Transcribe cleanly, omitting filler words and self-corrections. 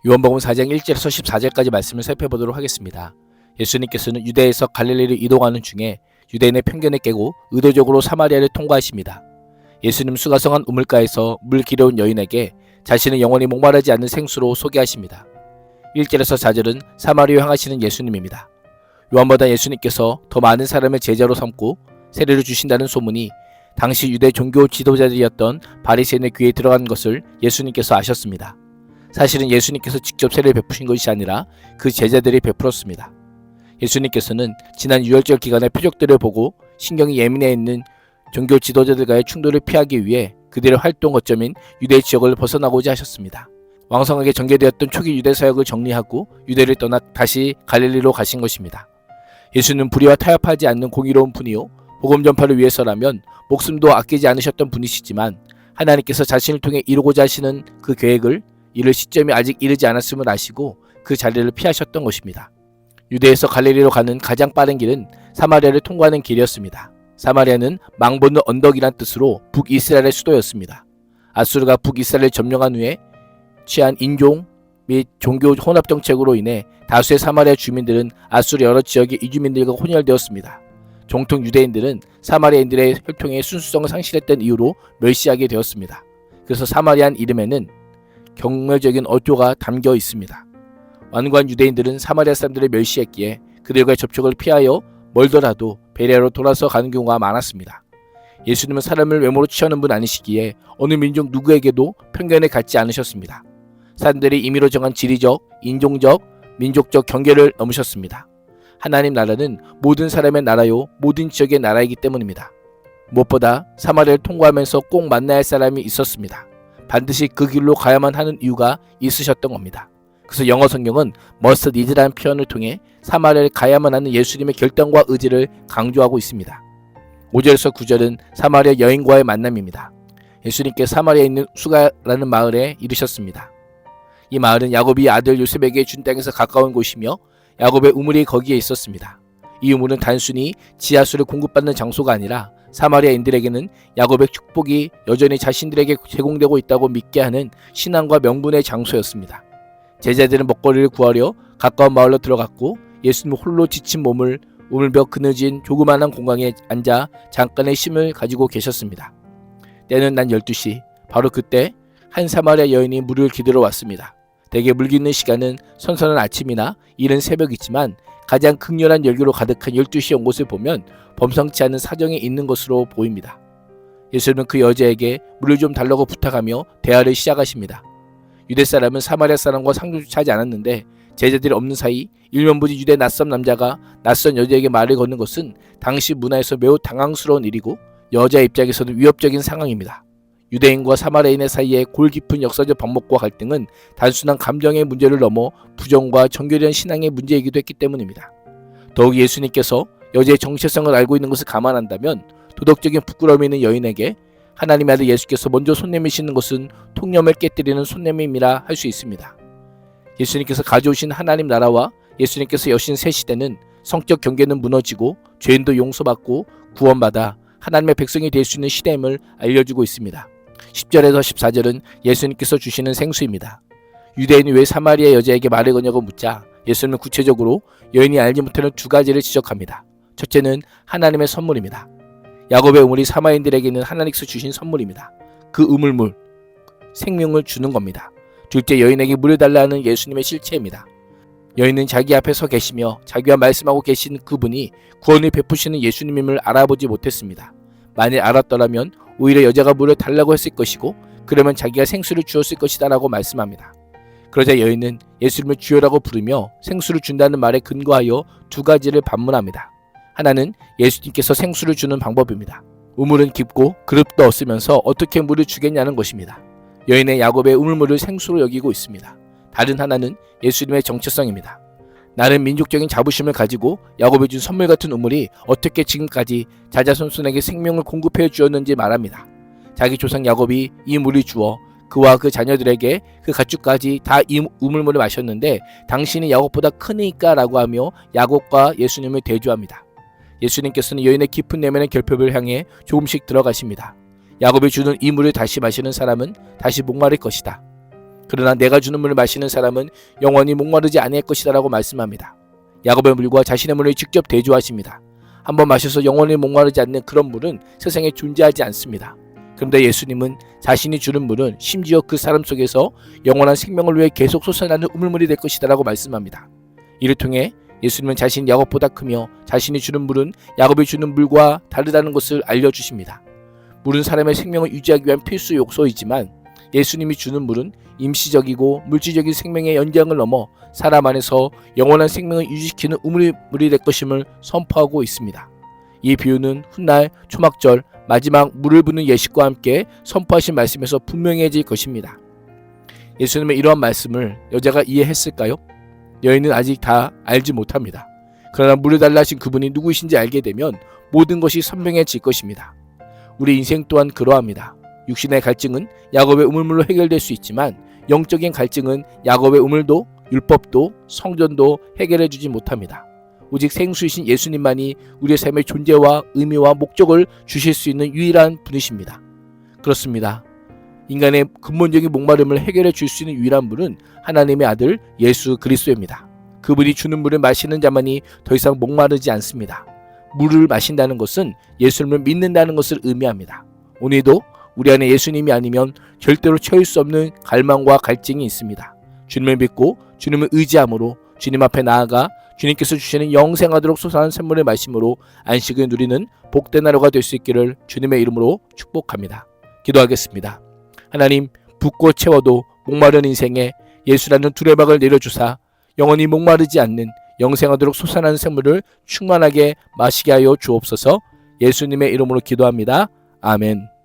요한복음 4장 1절에서 14절까지 말씀을 살펴보도록 하겠습니다. 예수님께서는 유대에서 갈릴리로 이동하는 중에 유대인의 편견을 깨고 의도적으로 사마리아를 통과하십니다. 예수님 수가성한 우물가에서 물 길어온 여인에게 자신은 영원히 목마르지 않는 생수로 소개하십니다. 1절에서 4절은 사마리아로 향하시는 예수님입니다. 요한보다 예수님께서 더 많은 사람을 제자로 삼고 세례를 주신다는 소문이 당시 유대 종교 지도자들이었던 바리새인의 귀에 들어간 것을 예수님께서 아셨습니다. 사실은 예수님께서 직접 세례를 베푸신 것이 아니라 그 제자들이 베풀었습니다. 예수님께서는 지난 유월절 기간의 표적들을 보고 신경이 예민해 있는 종교 지도자들과의 충돌을 피하기 위해 그들의 활동 거점인 유대 지역을 벗어나고자 하셨습니다. 왕성하게 전개되었던 초기 유대 사역을 정리하고 유대를 떠나 다시 갈릴리로 가신 것입니다. 예수는 불의와 타협하지 않는 공의로운 분이요 복음 전파를 위해서라면 목숨도 아끼지 않으셨던 분이시지만 하나님께서 자신을 통해 이루고자 하시는 그 계획을 이룰 시점이 아직 이르지 않았음을 아시고 그 자리를 피하셨던 것입니다. 유대에서 갈릴리로 가는 가장 빠른 길은 사마리아를 통과하는 길이었습니다. 사마리아는 망보는 언덕이란 뜻으로 북이스라엘의 수도였습니다. 아수르가 북이스라엘을 점령한 후에 취한 인종 및 종교 혼합 정책으로 인해 다수의 사마리아 주민들은 아수르 여러 지역의 이주민들과 혼혈되었습니다. 종통 유대인들은 사마리아인들의 혈통의 순수성을 상실했던 이유로 멸시하게 되었습니다. 그래서 사마리아인 이름에는 경멸적인 어조가 담겨 있습니다. 완고한 유대인들은 사마리아 사람들을 멸시했기에 그들과의 접촉을 피하여 멀더라도 베레아로 돌아서 가는 경우가 많았습니다. 예수님은 사람을 외모로 취하는 분 아니시기에 어느 민족 누구에게도 편견을 갖지 않으셨습니다. 사람들이 임의로 정한 지리적, 인종적, 민족적 경계를 넘으셨습니다. 하나님 나라는 모든 사람의 나라요 모든 지역의 나라이기 때문입니다. 무엇보다 사마리아를 통과하면서 꼭 만나야 할 사람이 있었습니다. 반드시 그 길로 가야만 하는 이유가 있으셨던 겁니다. 그래서 영어 성경은 must need라는 표현을 통해 사마리아를 가야만 하는 예수님의 결단과 의지를 강조하고 있습니다. 5절에서 9절은 사마리아 여인과의 만남입니다. 예수님께 사마리아에 있는 수가라는 마을에 이르셨습니다. 이 마을은 야곱이 아들 요셉에게 준 땅에서 가까운 곳이며 야곱의 우물이 거기에 있었습니다. 이 우물은 단순히 지하수를 공급받는 장소가 아니라 사마리아인들에게는 야곱의 축복이 여전히 자신들에게 제공되고 있다고 믿게 하는 신앙과 명분의 장소였습니다. 제자들은 먹거리를 구하려 가까운 마을로 들어갔고 예수님 홀로 지친 몸을 우물벽 그늘진 조그마한 공간에 앉아 잠깐의 쉼을 가지고 계셨습니다. 때는 난 12시, 바로 그때 한 사마리아 여인이 물을 기르러 왔습니다. 대개 물 깃는 시간은 선선한 아침이나 이른 새벽이지만 가장 극렬한 열기로 가득한 12시에 온 곳을 보면 범상치 않은 사정이 있는 것으로 보입니다. 예수님은 그 여자에게 물을 좀 달라고 부탁하며 대화를 시작하십니다. 유대 사람은 사마리아 사람과 상조조차 하지 않았는데 제자들이 없는 사이 일면부지 유대 낯선 남자가 낯선 여자에게 말을 거는 것은 당시 문화에서 매우 당황스러운 일이고 여자 입장에서는 위협적인 상황입니다. 유대인과 사마리아인의 사이에 골 깊은 역사적 반목과 갈등은 단순한 감정의 문제를 넘어 부정과 정교된 신앙의 문제이기도 했기 때문입니다. 더욱 예수님께서 여자의 정체성을 알고 있는 것을 감안한다면 도덕적인 부끄러움이 있는 여인에게 하나님의 아들 예수께서 먼저 손 내미시는 것은 통념을 깨뜨리는 손내밈이라 할 수 있습니다. 예수님께서 가져오신 하나님 나라와 예수님께서 여신 새 시대는 성적 경계는 무너지고 죄인도 용서받고 구원받아 하나님의 백성이 될 수 있는 시대임을 알려주고 있습니다. 10절에서 14절은 예수님께서 주시는 생수입니다. 유대인이 왜 사마리아 여자에게 말을 거냐고 묻자 예수님은 구체적으로 여인이 알지 못하는 두 가지를 지적합니다. 첫째는 하나님의 선물입니다. 야곱의 우물이 사마리아인들에게는 하나님께서 주신 선물입니다. 그 우물물, 생명을 주는 겁니다. 둘째, 여인에게 물을 달라는 예수님의 실체입니다. 여인은 자기 앞에 서 계시며 자기와 말씀하고 계신 그분이 구원을 베푸시는 예수님임을 알아보지 못했습니다. 만일 알았더라면 오히려 여자가 물을 달라고 했을 것이고 그러면 자기가 생수를 주었을 것이다 라고 말씀합니다. 그러자 여인은 예수님을 주여라고 부르며 생수를 준다는 말에 근거하여 두 가지를 반문합니다. 하나는 예수님께서 생수를 주는 방법입니다. 우물은 깊고 그릇도 없으면서 어떻게 물을 주겠냐는 것입니다. 여인의 야곱의 우물물을 생수로 여기고 있습니다. 다른 하나는 예수님의 정체성입니다. 나는 민족적인 자부심을 가지고 야곱이 준 선물 같은 우물이 어떻게 지금까지 자자손손에게 생명을 공급해 주었는지 말합니다. 자기 조상 야곱이 이 물을 주어 그와 그 자녀들에게 그 가축까지 다 이 우물물을 마셨는데 당신이 야곱보다 크니까 라고 하며 야곱과 예수님을 대조합니다. 예수님께서는 여인의 깊은 내면의 결핍을 향해 조금씩 들어가십니다. 야곱이 주는 이 물을 다시 마시는 사람은 다시 목마를 것이다. 그러나 내가 주는 물을 마시는 사람은 영원히 목마르지 아니할 것이다 라고 말씀합니다. 야곱의 물과 자신의 물을 직접 대조하십니다. 한번 마셔서 영원히 목마르지 않는 그런 물은 세상에 존재하지 않습니다. 그런데 예수님은 자신이 주는 물은 심지어 그 사람 속에서 영원한 생명을 위해 계속 솟아나는 우물물이 될 것이다 라고 말씀합니다. 이를 통해 예수님은 자신이 야곱보다 크며 자신이 주는 물은 야곱이 주는 물과 다르다는 것을 알려주십니다. 물은 사람의 생명을 유지하기 위한 필수 요소이지만 예수님이 주는 물은 임시적이고 물질적인 생명의 연장을 넘어 사람 안에서 영원한 생명을 유지시키는 우물물이 될 것임을 선포하고 있습니다. 이 비유는 훗날 초막절 마지막 물을 부는 예식과 함께 선포하신 말씀에서 분명해질 것입니다. 예수님의 이러한 말씀을 여자가 이해했을까요? 여인은 아직 다 알지 못합니다. 그러나 물을 달라 하신 그분이 누구이신지 알게 되면 모든 것이 선명해질 것입니다. 우리 인생 또한 그러합니다. 육신의 갈증은 야곱의 우물물로 해결될 수 있지만 영적인 갈증은 야곱의 우물도 율법도 성전도 해결해 주지 못합니다. 오직 생수이신 예수님만이 우리의 삶의 존재와 의미와 목적을 주실 수 있는 유일한 분이십니다. 그렇습니다. 인간의 근본적인 목마름을 해결해 줄 수 있는 유일한 분은 하나님의 아들 예수 그리스도입니다. 그분이 주는 물을 마시는 자만이 더 이상 목마르지 않습니다. 물을 마신다는 것은 예수님을 믿는다는 것을 의미합니다. 오늘도 우리 안에 예수님이 아니면 절대로 채울 수 없는 갈망과 갈증이 있습니다. 주님을 믿고 주님을 의지함으로 주님 앞에 나아가 주님께서 주시는 영생하도록 솟아나는 샘물의 말씀으로 안식을 누리는 복된 하루가 될 수 있기를 주님의 이름으로 축복합니다. 기도하겠습니다. 하나님, 붓고 채워도 목마른 인생에 예수라는 두레박을 내려주사 영원히 목마르지 않는 영생하도록 솟아나는 샘물을 충만하게 마시게 하여 주옵소서. 예수님의 이름으로 기도합니다. 아멘.